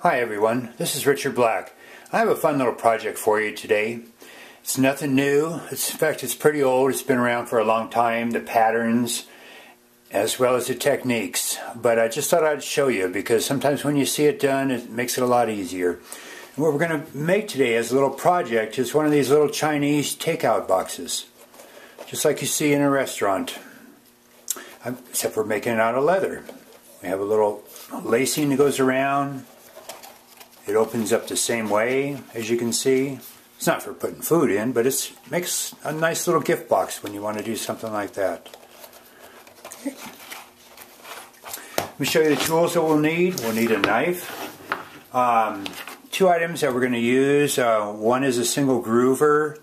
Hi everyone, this is Richard Black. I have a fun little project for you today. It's nothing new. In fact, it's pretty old. It's been around for a long time, the patterns as well as the techniques. But I just thought I'd show you because sometimes when you see it done, it makes it a lot easier. And what we're going to make today as a little project is one of these little Chinese takeout boxes. Just like you see in a restaurant. Except we're making it out of leather. We have a little lacing that goes around. It opens up the same way, as you can see. It's not for putting food in, but it makes a nice little gift box when you want to do something like that. Okay. Let me show you the tools that we'll need. We'll need a knife. Two items that we're going to use. One is a single groover,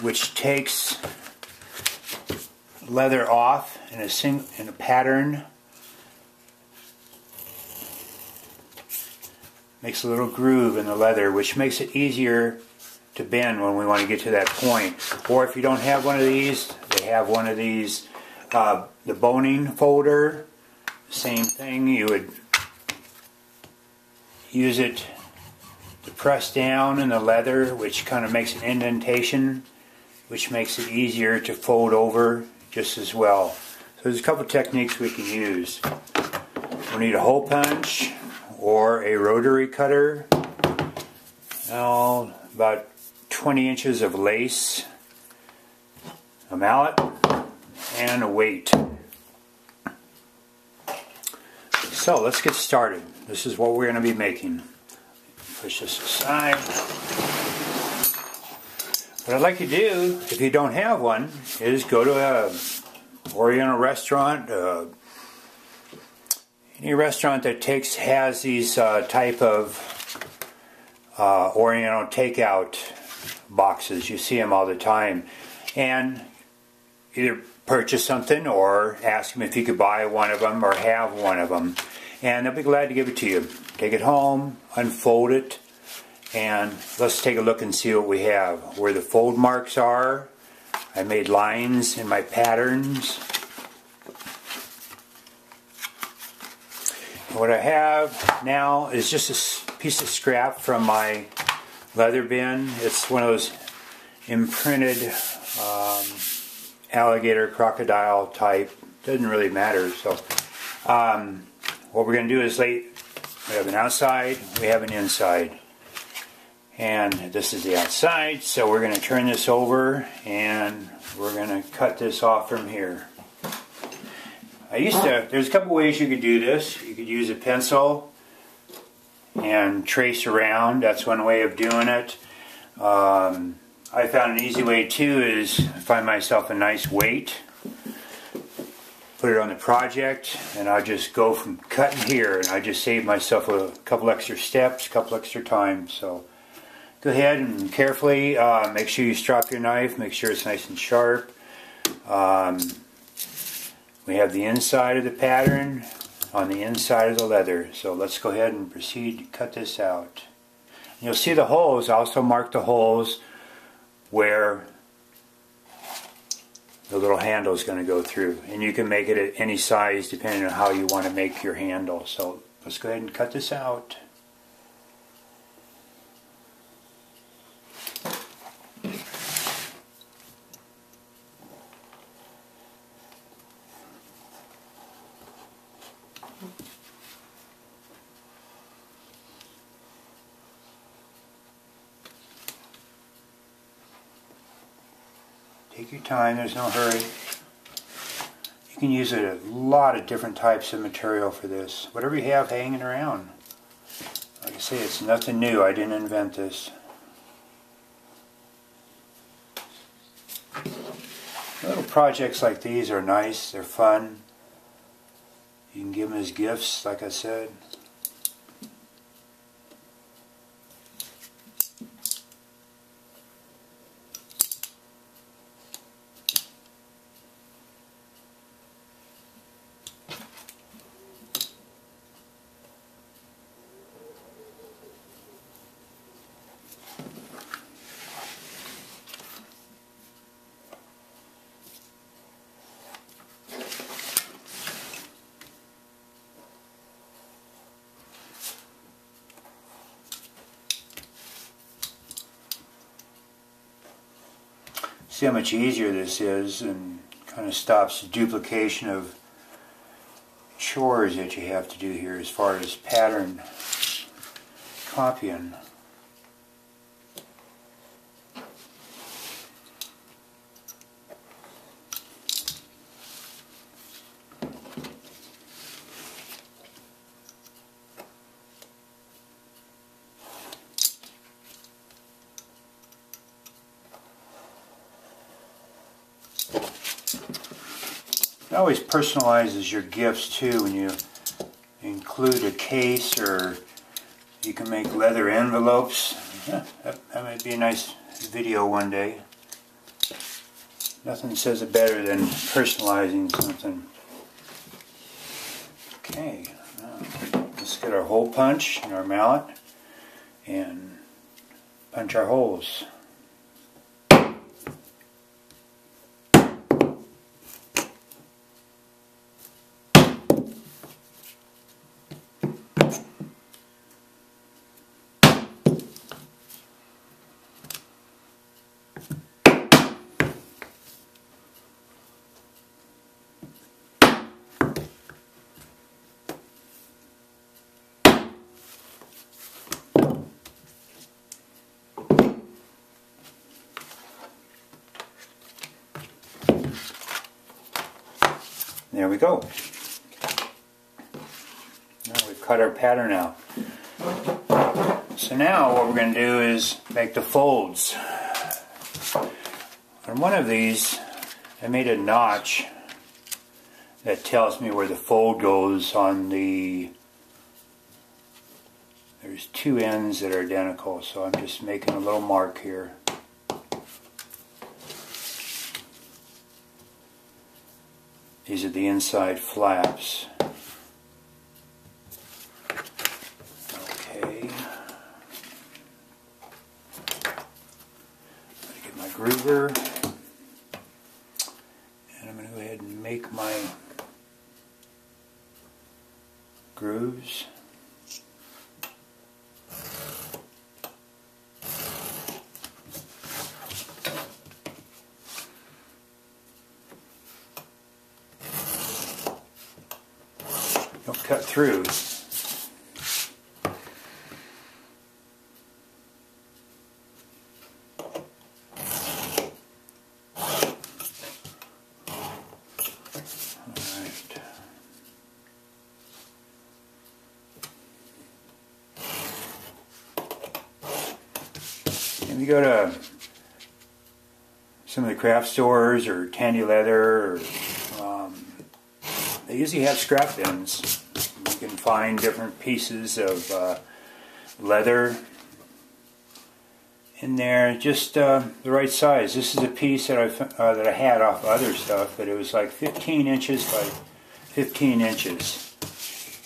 which takes leather off in a pattern. Makes a little groove in the leather, which makes it easier to bend when we want to get to that point. Or if you don't have one of these, they have one of these, the boning folder. Same thing, you would use it to press down in the leather, which kind of makes an indentation, which makes it easier to fold over just as well. So there's a couple techniques we can use. We'll need a hole punch or a rotary cutter, about 20 inches of lace, a mallet, and a weight. So let's get started. This is what we're going to be making. Push this aside. What I'd like you to do, if you don't have one, is go to a oriental restaurant, any restaurant that has these type of oriental takeout boxes. You see them all the time. And either purchase something or ask them if you could buy one of them or have one of them. And they'll be glad to give it to you. Take it home, unfold it, and let's take a look and see what we have. Where the fold marks are, I made lines in my patterns. What I have now is just a piece of scrap from my leather bin. It's one of those imprinted alligator, crocodile type. Doesn't really matter. So what we're going to do is we have an outside, we have an inside. And this is the outside, so we're going to turn this over and we're going to cut this off from here. There's a couple ways you could do this. You could use a pencil and trace around. That's one way of doing it. I found an easy way too is find myself a nice weight, put it on the project, and I'll just go from cutting here, and I just save myself a couple extra steps, a couple extra times. So go ahead and carefully make sure you strop your knife, make sure it's nice and sharp. We have the inside of the pattern on the inside of the leather. So let's go ahead and proceed to cut this out. And you'll see the holes. I also mark the holes where the little handle is going to go through. And you can make it at any size depending on how you want to make your handle. So let's go ahead and cut this out. Take your time, there's no hurry. You can use a lot of different types of material for this. Whatever you have hanging around. Like I say, it's nothing new. I didn't invent this. Little projects like these are nice. They're fun. You can give them as gifts, like I said. See how much easier this is, and kind of stops duplication of chores that you have to do here as far as pattern copying. It always personalizes your gifts too when you include a case, or you can make leather envelopes. Yeah, that might be a nice video one day. Nothing says it better than personalizing something. Okay, now let's get our hole punch and our mallet and punch our holes. There we go. Now we've cut our pattern out. So now what we're going to do is make the folds. On one of these I made a notch that tells me where the fold goes on the... There's two ends that are identical, so I'm just making a little mark here. These are the inside flaps. Okay. I'm going to get my groover, and I'm going to go ahead and make my grooves. Don't cut through. Alright. If you go to some of the craft stores or Tandy Leather, or they usually have scrap bins. You can find different pieces of leather in there, just the right size. This is a piece that I had off other stuff, but it was like 15 inches by 15 inches,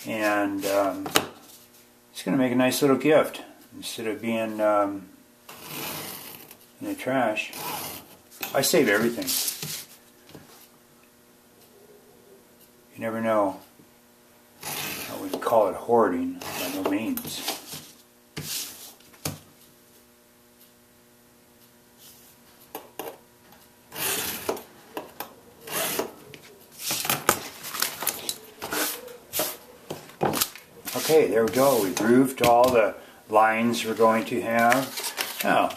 and it's going to make a nice little gift instead of being in the trash. I save everything. You never know. I wouldn't call it hoarding, by no means. Okay, there we go. We grooved all the lines we're going to have. Now,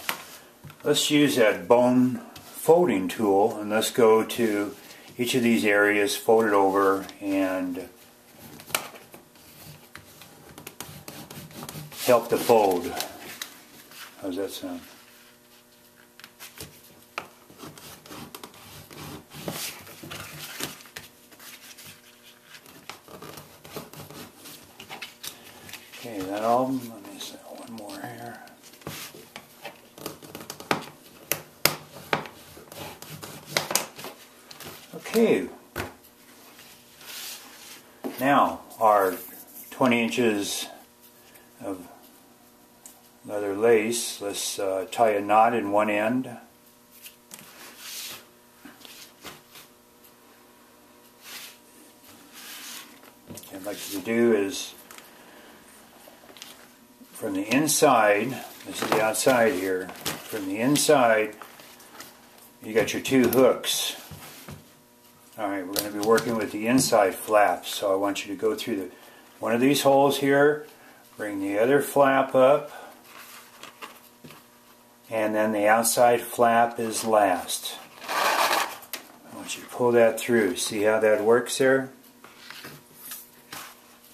let's use that bone folding tool, and let's go to each of these areas, fold it over, and help to fold. How's that sound? Okay, that all. Let me say one more here. Okay, now our 20 inches of leather lace, let's tie a knot in one end. What I'd like to do is, from the inside, this is the outside here, from the inside You got your two hooks. Alright, we're going to be working with the inside flap, so I want you to go through one of these holes here, bring the other flap up, and then the outside flap is last. I want you to pull that through. See how that works there?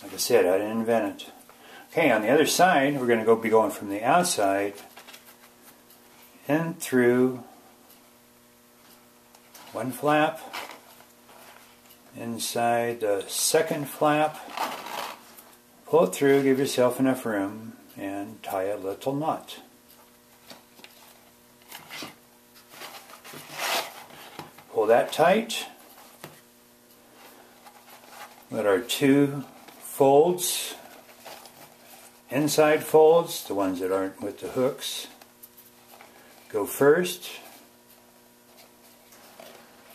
Like I said, I didn't invent it. Okay, on the other side, we're going to be going from the outside and through one flap, inside the second flap, pull it through, give yourself enough room, and tie a little knot. Pull that tight. Let our two folds, inside folds, the ones that aren't with the hooks, go first,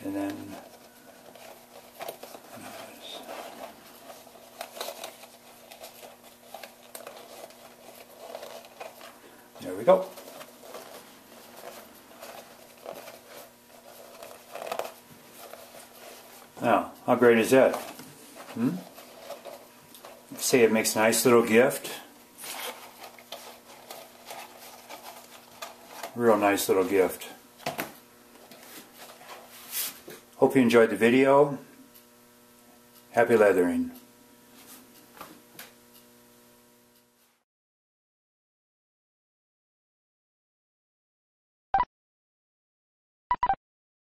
and then there we go. Now, how great is that? Say it makes a nice little gift. Real nice little gift. Hope you enjoyed the video. Happy leathering.